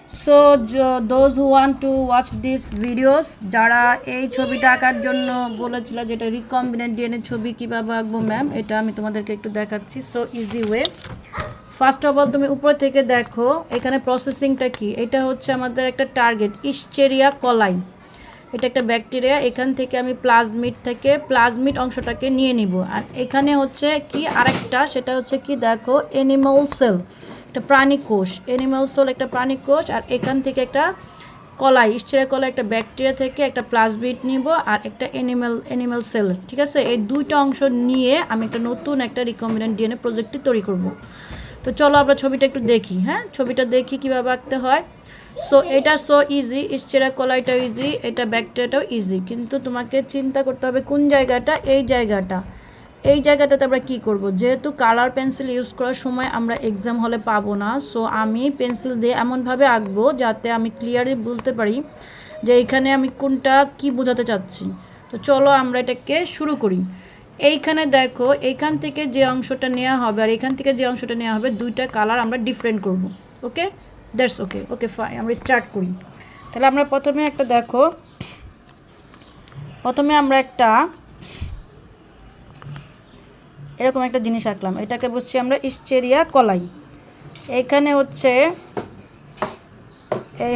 So those who want to watch this videos, যারা এই ছবিটা আঁকার জন্য বলেছিল যেটা রিকম্বিনেন্ট ডিএনএ ছবি কীভাবে আঁকবো ম্যাম, এটা আমি তোমাদেরকে একটু দেখাচ্ছি। So easy way, first of all তুমি উপর থেকে দেখো এখানে প্রসেসিংটা কি। এটা হচ্ছে আমাদের একটা টার্গেট, ইশ্চেরিয়া কলাই। এটা একটা ব্যাকটেরিয়া। এখান থেকে আমি প্লাজমিড অংশটাকে নিয়ে নিব। আর এখানে হচ্ছে কি আরেকটা, সেটা হচ্ছে কি দেখো, অ্যানিমাল সেল, একটা প্রাণী কোষ, অ্যানিমাল সেল একটা প্রাণী কোষ। আর এখান থেকে একটা কলাই, ইশ্চেরিয়া কলাই, একটা ব্যাকটেরিয়া থেকে একটা প্লাজমিড নিব আর একটা অ্যানিমাল সেল। ঠিক আছে, এই দুইটা অংশ নিয়ে আমি একটা নতুন একটা রিকম্বিনেন্ট ডিএনএ প্রজেক্টটি তৈরি করব। তো চলো আমরা ছবিটা একটু দেখি। হ্যাঁ, ছবিটা দেখি কীভাবে আঁকতে হয়। সো এটা সো ইজি, ইশ্চেরিয়া কলাইটাও ইজি, এটা ব্যাকটেরিয়াটাও ইজি, কিন্তু তোমাকে চিন্তা করতে হবে কোন জায়গাটা, এই জায়গাটাতে আমরা কি করব। যেহেতু কালার পেন্সিল ইউজ করার সময় আমরা এক্সাম হলে পাবো না, সো আমি পেন্সিল দিয়ে এমনভাবে আঁকবো যাতে আমি ক্লিয়ারলি বলতে পারি যে এইখানে আমি কোনটা কি বোঝাতে চাচ্ছি। তো চলো আমরা এটাকে শুরু করি। এইখানে দেখো, এইখান থেকে যে অংশটা নেওয়া হবে আর এখান থেকে যে অংশটা নেওয়া হবে, দুইটা কালার আমরা ডিফারেন্ট করব। ওকে, দ্যাটস ওকে। ওকে ফাইন, আমরা স্টার্ট করি। তাহলে আমরা প্রথমে আমরা একটা এরকম একটা জিনিস আঁকলাম। এটাকে বলছি আমরা ইশ্চেরিয়া কলাই। এইখানে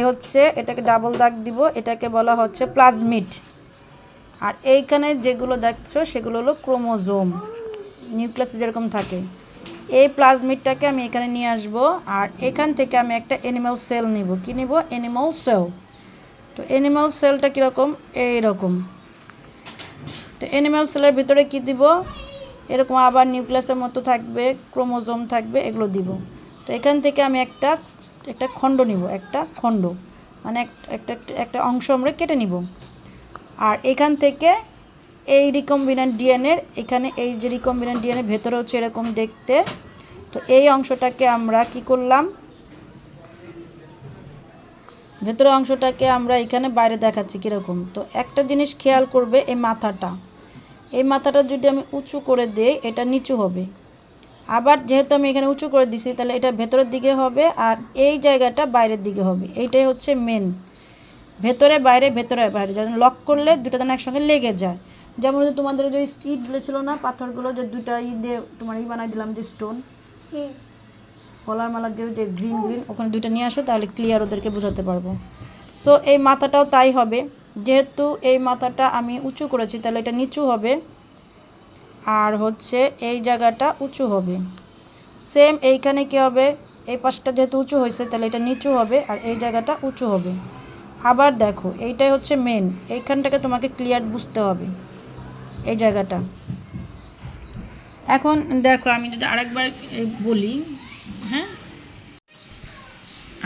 হচ্ছে এটাকে ডাবল দাগ দিব, এটাকে বলা হচ্ছে প্লাজমিড। আর এইখানে যেগুলো দেখছো সেগুলো হলো ক্রোমোজোম, নিউক্লিয়াসে যেরকম থাকে। এই প্লাজমিডটাকে আমি এখানে নিয়ে আসব। আর এখান থেকে আমি একটা অ্যানিমাল সেল নিব। কি নিব? Animal sell. তো অ্যানিমাল সেলটা কীরকম? এইরকম। তো অ্যানিমাল সেলের ভিতরে কি দিব? এরকম আবার নিউক্লিয়াসের মতো থাকবে, ক্রোমোজোম থাকবে, এগুলো দিব। তো এখান থেকে আমি একটা খণ্ড নিব, একটা খণ্ড মানে একটা অংশ আমরা কেটে নিব। আর এখান থেকে এই রিকম্বিনেন্ট ডিএনএর এখানে এই যে রিকম্বিনেন্ট ডিএনএ ভেতরে হচ্ছে এরকম দেখতে। তো এই অংশটাকে আমরা কি করলাম, ভেতরের অংশটাকে আমরা এখানে বাইরে দেখাচ্ছি কীরকম। তো একটা জিনিস খেয়াল করবে, এই মাথাটা যদি আমি উঁচু করে দেই এটা নিচু হবে। আবার যেহেতু আমি এখানে উঁচু করে দিছি, তাহলে এটা ভেতরের দিকে হবে আর এই জায়গাটা বাইরের দিকে হবে। এইটাই হচ্ছে মেন, ভেতরে বাইরে যেন লক করলে দুটো যেন একসঙ্গে লেগে যায়। যেমন তোমাদের যে স্টিলগুলো ছিল না, পাথরগুলো যে দুটা দিয়ে তোমার বানাই দিলাম, যে স্টোন কলার মালার যে গ্রিন ওখানে দুইটা নিয়ে আসো, তাহলে ক্লিয়ার ওদেরকে বোঝাতে পারবো। সো এই মাথাটাও তাই হবে, যেহেতু এই মাথাটা আমি উঁচু করেছি তাহলে এটা নিচু হবে আর হচ্ছে এই জায়গাটা উঁচু হবে। সেম এইখানে কী হবে, এই পাশটা যেহেতু উঁচু হয়েছে তাহলে এটা নিচু হবে আর এই জায়গাটা উঁচু হবে। আবার দেখো, এইটাই হচ্ছে মেন, এইখানটাকে তোমাকে ক্লিয়ার বুঝতে হবে, এই জায়গাটা। এখন দেখো আমি যদি আরেকবার বলি। হ্যাঁ,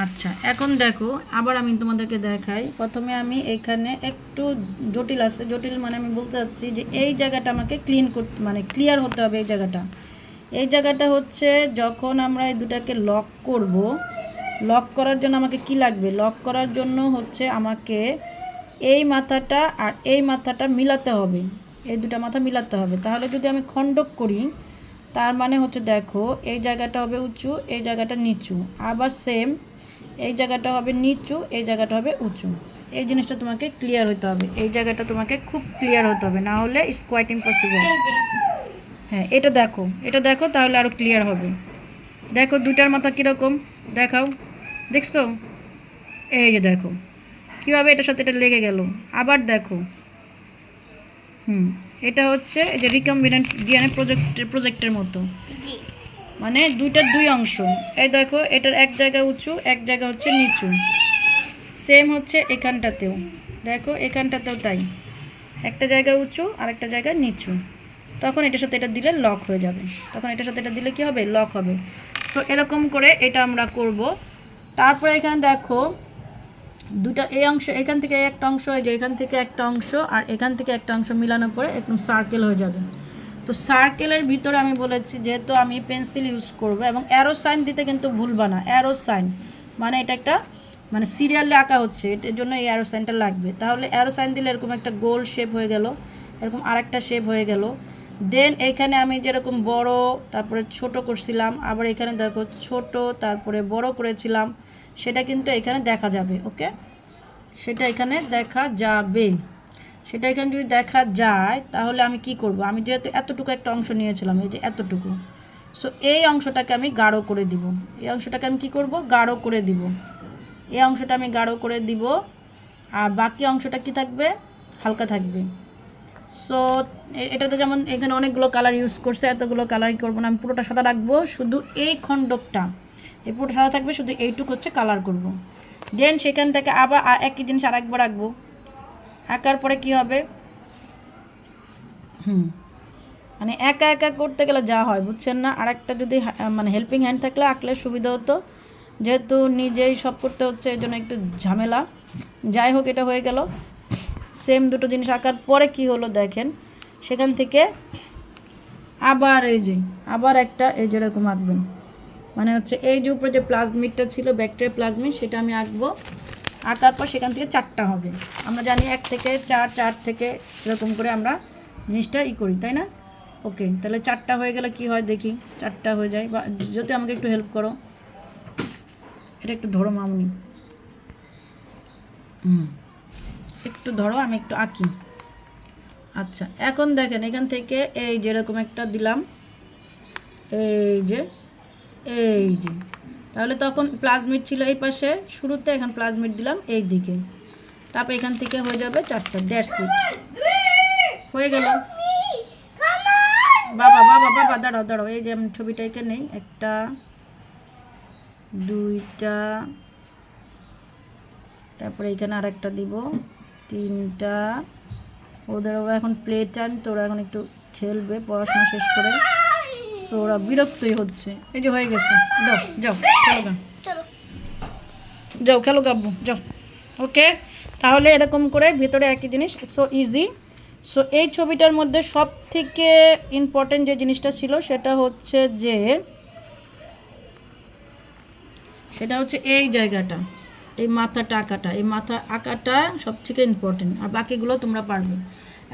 আচ্ছা, এখন দেখো আবার আমি তোমাদেরকে দেখাই। প্রথমে আমি এখানে একটু জটিল আছে, জটিল মানে আমি বলতে চাচ্ছি যে এই জায়গাটা আমাকে ক্লিয়ার হতে হবে। এই জায়গাটা হচ্ছে যখন আমরা এই দুটাকে লক করব, লক করার জন্য আমাকে কি লাগবে? লক করার জন্য হচ্ছে আমাকে এই মাথাটা আর এই মাথাটা মিলাতে হবে, এই দুটা মাথা মিলাতে হবে। তাহলে যদি আমি খণ্ডক করি, তার মানে হচ্ছে দেখো এই জায়গাটা হবে উঁচু, এই জায়গাটা নিচু, আবার সেম এই জায়গাটা হবে নিচু, এই জায়গাটা হবে উঁচু। এই জিনিসটা তোমাকে ক্লিয়ার হতে হবে, এই জায়গাটা তোমাকে খুব ক্লিয়ার হতে হবে, না হলে ইটস কোয়াইট ইম্পসিবল। হ্যাঁ, এটা দেখো তাহলে আরও ক্লিয়ার হবে। দেখো দুটার মাথা কীরকম, দেখাও, দেখছো? এই যে দেখো কীভাবে এটার সাথে এটা লেগে গেল। আবার দেখো, এটা হচ্ছে এই যে রিকম্বিনেন্ট ডিএনএ প্রজেক্টের মতো, মানে দুই অংশ। এই দেখো, এটার এক জায়গা উঁচু, এক জায়গা হচ্ছে নিচু। সেম হচ্ছে এখানটাতেও, দেখো এখানটাতেও তাই, একটা জায়গা উঁচু আর একটা জায়গা নিচু। তখন এটার সাথে এটা দিলে লক হয়ে যাবে, তখন এটার সাথে এটা দিলে কি হবে? লক হবে। সো এরকম করে এটা আমরা করব। তারপরে এখানে দেখো দুটা, এই অংশ এখান থেকে একটা অংশ হয়ে যায়, এখান থেকে একটা অংশ আর এখান থেকে একটা অংশ মিলানোর পরে একদম সার্কেল হয়ে যাবে। তো সার্কেলের ভিতরে আমি বলেছি যেহেতু আমি পেন্সিল ইউজ করব, এবং অ্যারো সাইন দিতে কিন্তু ভুলবা না। অ্যারো সাইন মানে এটা একটা সিরিয়ালে আঁকা হচ্ছে, এটার জন্য এই অ্যারো সাইনটা লাগবে। তাহলে অ্যারো সাইন দিলে এরকম একটা গোল শেপ হয়ে গেল, এরকম আরেকটা শেপ হয়ে গেল। দেন এখানে আমি যেরকম বড় তারপরে ছোট করছিলাম, আবার এখানে দেখো ছোট তারপরে বড় করেছিলাম, সেটা কিন্তু এখানে দেখা যাবে। ওকে, সেটা এখানে দেখা যাবে। সেটা এখানে যদি দেখা যায় তাহলে আমি কি করব, আমি যেহেতু এতটুকু একটা অংশ নিয়েছিলাম, এই যে এতটুকু, সো এই অংশটাকে আমি গাঢ় করে দিব। এই অংশটাকে আমি কি করব, গাঢ় করে দিব। এই অংশটা আমি গাঢ় করে দিব, আর বাকি অংশটা কি থাকবে, হালকা থাকবে। সো এটাতে যেমন এখানে অনেকগুলো কালার ইউজ করছে, এতগুলো কালারই করবো না, আমি পুরোটা সাদা রাখবো, শুধু এই খণ্ডকটা এই পুরোটা সাদা থাকবে, শুধু এইটুকু হচ্ছে কালার করব। দেন সেখান থেকে আবার একই জিনিস আর একবার আঁকবো। আঁকার পরে কি হবে, মানে একা একা করতে গেলে যা হয় বুঝছেন না, আর একটা যদি মানে হেল্পিং হ্যান্ড থাকলে আঁকলে সুবিধা হতো, যেহেতু নিজেই সব করতে হচ্ছে এই জন্য একটু ঝামেলা। যাই হোক, এটা হয়ে গেল। সেম দুটো জিনিস আঁকার পরে কি হলো দেখেন, সেখান থেকে আবার এই যে আবার একটা এই যেরকম আঁকবেন, মানে হচ্ছে এই যে উপরে যে প্লাজমিডটা ছিল, ব্যাকটেরিয়া প্লাজমিড, সেটা আমি আঁকবো। আঁকার পর সেখান থেকে 4টা হবে। আমরা জানি 1 থেকে 4, 4 থেকে এরকম করে আমরা জিনিসটা করি, তাই না? ওকে, তাহলে 4টা হয়ে গেলে কি হয় দেখি, 4টা হয়ে যায়। বা যদি আমাকে একটু হেল্প করো, এটা একটু ধরো মামুনি, একটু ধরো, আমি একটু আঁকি। আচ্ছা, এখন দেখেন এখান থেকে এই যেরকম একটা দিলাম, এই যে তাহলে তখন প্লাজমিড ছিল এই পাশে শুরুতে, এখন প্লাজমিড দিলাম এই দিকে, তারপর এখান থেকে হয়ে যাবে 4টা। দ্যাটস ইট, হয়ে গেল। বাবা বাবা বাবা দাঁড়াও দাঁড়াও, এই যে আমি ছবিটা এখানে 1টা 2টা, তারপরে এখানে আর একটা দিব 3টা। ওরা এখন প্লে টাইম, তো ওরা এখন একটু খেলবে পড়াশোনা শেষ করে, তো ওরা বিরক্তই হচ্ছে। এই যে হয়ে গেছে, যাও যাও খেলো গা, যাও খেলো গাব্বু যাও। ওকে, তাহলে এরকম করে ভেতরে একই জিনিস, সো ইজি। সো এই ছবিটার মধ্যে সব থেকে ইম্পর্টেন্ট যে জিনিসটা ছিল সেটা হচ্ছে এই জায়গাটা, এই মাথাটা আঁকাটা, এই মাথা আঁকাটা সব থেকে ইম্পর্টেন্ট, আর বাকিগুলো তোমরা পারবে।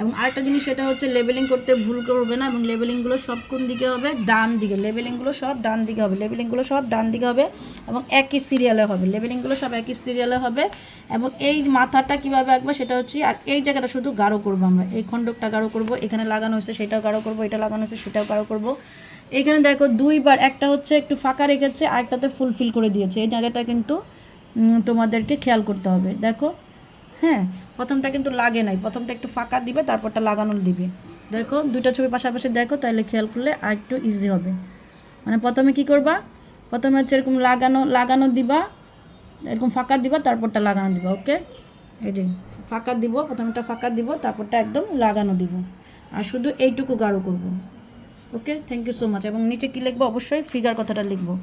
এবং আরেকটা জিনিস সেটা হচ্ছে লেবেলিং করতে ভুল করবে না, এবং লেবেলিংগুলো সব কোন দিকে হবে, ডান দিকে। লেবেলিংগুলো সব ডান দিকে হবে, লেবেলিংগুলো সব ডান দিকে হবে, এবং একই সিরিয়ালে হবে, লেবেলিংগুলো সব একই সিরিয়ালে হবে। এবং এই মাথাটা কীভাবে আঁকবে সেটা হচ্ছে, আর এই জায়গাটা শুধু গাঢ় করবো আমরা, এই খণ্ডকটা গাঢ় করবো, এখানে লাগানো হয়েছে সেটাও গাঢ় করবো, এটা লাগানো হয়েছে সেটাও গাঢ় করবো। এইখানে দেখো 2বার, একটা হচ্ছে একটু ফাঁকা রেখেছে, আরেকটাতে ফুলফিল করে দিয়েছে, এই জায়গাটা কিন্তু তোমাদেরকে খেয়াল করতে হবে। দেখো, হ্যাঁ, প্রথমটা কিন্তু লাগে নাই, প্রথমটা একটু ফাঁকা দিবে, তারপরটা লাগানো দিবে। দেখো দুইটা ছবি পাশাপাশি দেখো, তাহলে খেয়াল করলে আর একটু ইজি হবে। মানে প্রথমে কি করবা, প্রথমে হচ্ছে এরকম লাগানো দিবা, এরকম ফাঁকা দিবা, তারপরটা লাগানো দিবা। ওকে, এই যে ফাঁকা দিব, প্রথমটা ফাঁকা দিব, তারপরটা একদম লাগানো দিব, আর শুধু এইটুকু গাঢ় করব। ওকে, থ্যাংক ইউ সো মাচ। এবং নিচে কী লিখবো, অবশ্যই ফিগার কথাটা লিখবো।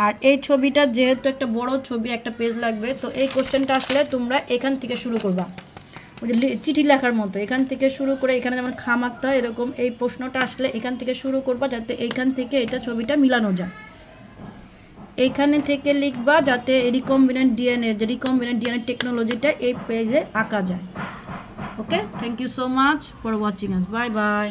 আর এই ছবিটা যেহেতু একটা বড় ছবি, একটা পেজ লাগবে, তো এই কোশ্চেনটা আসলে তোমরা এখান থেকে শুরু করবা, ওই যে চিঠি লেখার মতো এখান থেকে শুরু করে, এখানে যেমন খাম আঁকতে হয়, এরকম এই প্রশ্নটা আসলে এখান থেকে শুরু করবা, যাতে এইখান থেকে এটা ছবিটা মিলানো যায়। এইখানে থেকে লিখবা যাতে রিকম্বিনেন্ট ডিএনএ, যে রিকম্বিনেন্ট ডিএনএ টেকনোলজিটা এই পেজে আঁকা যায়। Okay, thank you so much for watching us, bye by.